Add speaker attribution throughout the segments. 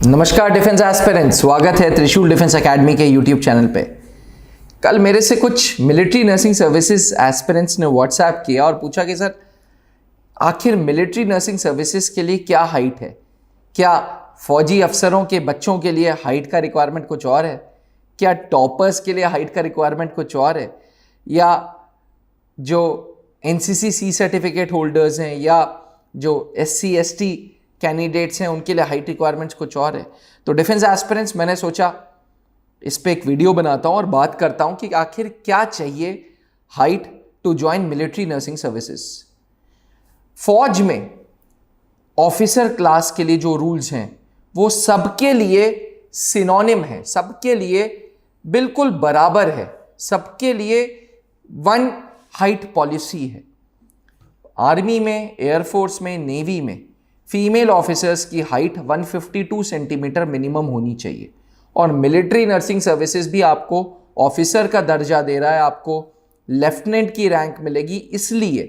Speaker 1: नमस्कार defence aspirants, स्वागत है त्रिशूल डिफेंस एकेडमी के यूट्यूब चैनल पे। कल मेरे से कुछ मिलिट्री नर्सिंग सर्विसेज एस्पिरेंट्स ने व्हाट्सएप किया और पूछा कि सर आखिर मिलिट्री नर्सिंग सर्विसेज के लिए क्या हाइट है? क्या फौजी अफसरों के बच्चों के लिए हाइट का रिक्वायरमेंट कुछ और है? क्या टॉपर्स के लिए हाइट का रिक्वायरमेंट कुछ और है? या जो एनसीसी सी सर्टिफिकेट होल्डर्स हैं या जो SC ST कैंडिडेट्स हैं उनके लिए हाइट रिक्वायरमेंट्स कुछ और है? तो डिफेंस एस्पिरेंट्स, मैंने सोचा इस पे एक वीडियो बनाता हूं और बात करता हूं कि आखिर क्या चाहिए height to join military nursing services. फौज में ऑफिसर क्लास के लिए जो रूल्स हैं वो सबके लिए सिनोनिम है, सबके लिए बिल्कुल बराबर है, सबके लिए वन हाइट पॉलिसी है। आर्मी में, एयरफोर्स में, नेवी में फीमेल ऑफिसर्स की हाइट 152 सेंटीमीटर मिनिमम होनी चाहिए और मिलिट्री नर्सिंग सर्विसेज भी आपको ऑफिसर का दर्जा दे रहा है, आपको लेफ्टिनेंट की रैंक मिलेगी। इसलिए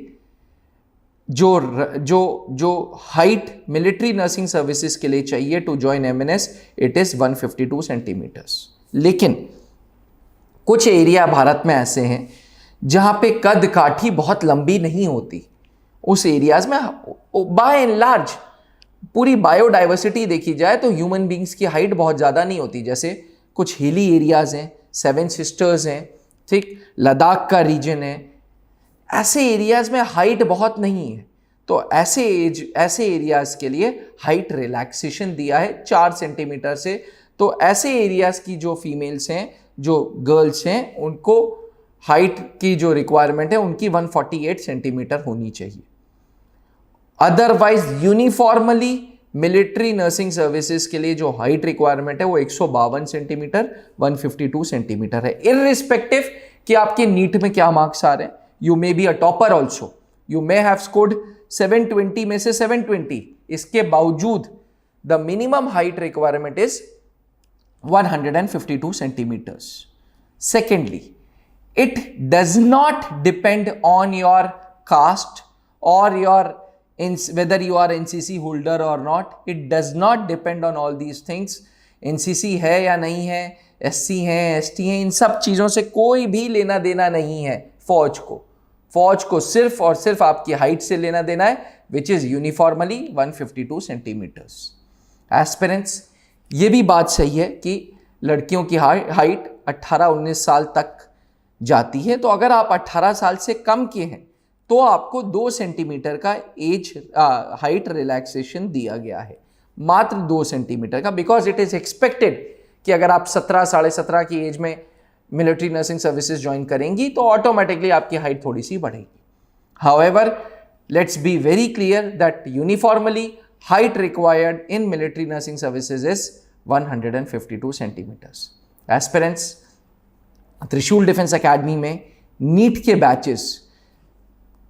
Speaker 1: जो हाइट मिलिट्री नर्सिंग सर्विसेज के लिए चाहिए to join MNS, it is 152 centimetres. लेकिन कुछ एरिया भारत में ऐसे हैं जहां पे कद काठी बहुत लंबी नहीं होती। उस एरियाज में बाय एंड लार्ज पूरी बायोडाइवर्सिटी देखी जाए तो ह्यूमन बींग्स की हाइट बहुत ज़्यादा नहीं होती। जैसे कुछ हिली एरियाज हैं, 7 सिस्टर्स हैं, ठीक, लद्दाख का रीजन है, ऐसे एरियाज में हाइट बहुत नहीं है। तो ऐसे एरियाज के लिए हाइट रिलैक्सेशन दिया है 4 सेंटीमीटर से। तो ऐसे एरियाज की जो फीमेल्स हैं, जो गर्ल्स हैं, उनको हाइट की जो रिक्वायरमेंट है उनकी 148 सेंटीमीटर होनी चाहिए। Otherwise uniformly military nursing services के लिए जो हाइट रिक्वायरमेंट है वो 152 सेंटीमीटर 152 सेंटीमीटर है। इररिस्पेक्टिव कि आपके नीट में क्या मार्क्स आ रहे हैं, you may be a topper also, you may have scored 720 में से 720, इसके बावजूद the minimum height requirement is 152 centimetres. Secondly, it does not depend on your caste or whether you are NCC holder or not. It does not depend on all these things. NCC है या नहीं है, SC है, ST है, इन सब चीज़ों से कोई भी लेना देना नहीं है फौज को सिर्फ और सिर्फ आपकी हाइट से लेना देना है, which is uniformly 152 centimetres. Aspirants, ये भी बात सही है कि लड़कियों की हाइट 18-19 साल तक जाती है। तो अगर आप 18 साल से कम के हैं तो आपको 2 सेंटीमीटर का एज हाइट रिलैक्सेशन दिया गया है, मात्र 2 सेंटीमीटर का, बिकॉज इट इज एक्सपेक्टेड कि अगर आप 17 साढ़े 17 की एज में मिलिट्री नर्सिंग सर्विसेज ज्वाइन करेंगी तो ऑटोमेटिकली आपकी हाइट थोड़ी सी बढ़ेगी। However, let's be very clear that uniformly height required in military nursing services is 152 centimetres. Aspirants, Trishul defence academy में नीट के batches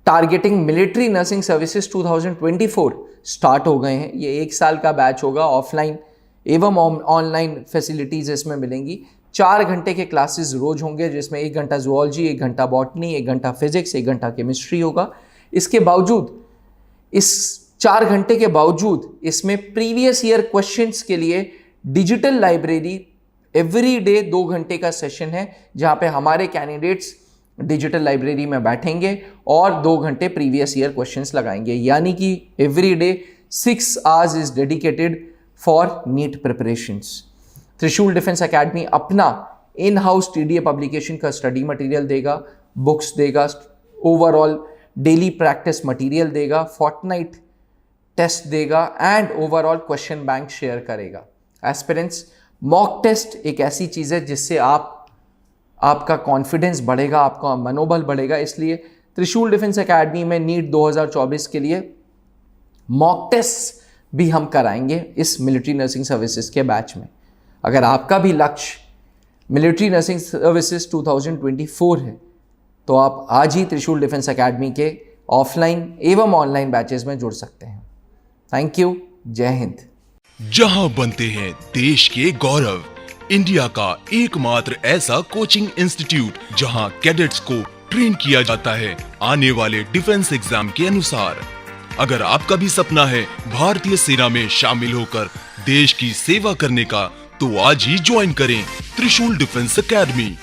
Speaker 1: targeting military nursing services 2024 start हो गए हैं। ये 1 साल का बैच होगा, ऑफलाइन एवं ऑनलाइन फैसिलिटीज इसमें मिलेंगी। 4 घंटे के क्लासेस रोज होंगे, जिसमें 1 घंटा जूलॉजी, 1 घंटा बॉटनी, 1 घंटा फिजिक्स, 1 घंटा केमिस्ट्री होगा। इसके बावजूद, इस 4 घंटे के बावजूद इसमें प्रीवियस ईयर क्वेश्चंस के लिए डिजिटल लाइब्रेरी एवरी डे 2 घंटे का सेशन है, जहां पे हमारे कैंडिडेट्स डिजिटल लाइब्रेरी में बैठेंगे और 2 घंटे प्रीवियस ईयर क्वेश्चंस लगाएंगे। यानी कि every day 6 hours is dedicated for NEET preparations. Trishul defence academy अपना इन हाउस TDA पब्लिकेशन का स्टडी मटेरियल देगा, बुक्स देगा, ओवरऑल डेली प्रैक्टिस मटेरियल देगा, फोर्टनाइट टेस्ट देगा and overall question bank share करेगा। एस्पिरेंट्स, मॉक टेस्ट एक ऐसी चीज़ है जिससे आपका कॉन्फिडेंस बढ़ेगा, आपका मनोबल बढ़ेगा। इसलिए त्रिशूल डिफेंस एकेडमी में नीट 2024 के लिए मॉक टेस्ट भी हम कराएंगे इस मिलिट्री नर्सिंग सर्विसेज के बैच में। अगर आपका भी लक्ष्य मिलिट्री नर्सिंग सर्विसेज 2024 है तो आप आज ही त्रिशूल डिफेंस एकेडमी के ऑफलाइन एवं ऑनलाइन बैचेस में जुड़ सकते हैं। Thank you. जय हिंद।
Speaker 2: जहां बनते हैं देश के गौरव, इंडिया का एकमात्र ऐसा कोचिंग इंस्टीट्यूट जहां कैडेट्स को ट्रेन किया जाता है आने वाले डिफेंस एग्जाम के अनुसार। अगर आपका भी सपना है भारतीय सेना में शामिल होकर देश की सेवा करने का, तो आज ही ज्वाइन करें त्रिशूल डिफेंस एकेडमी।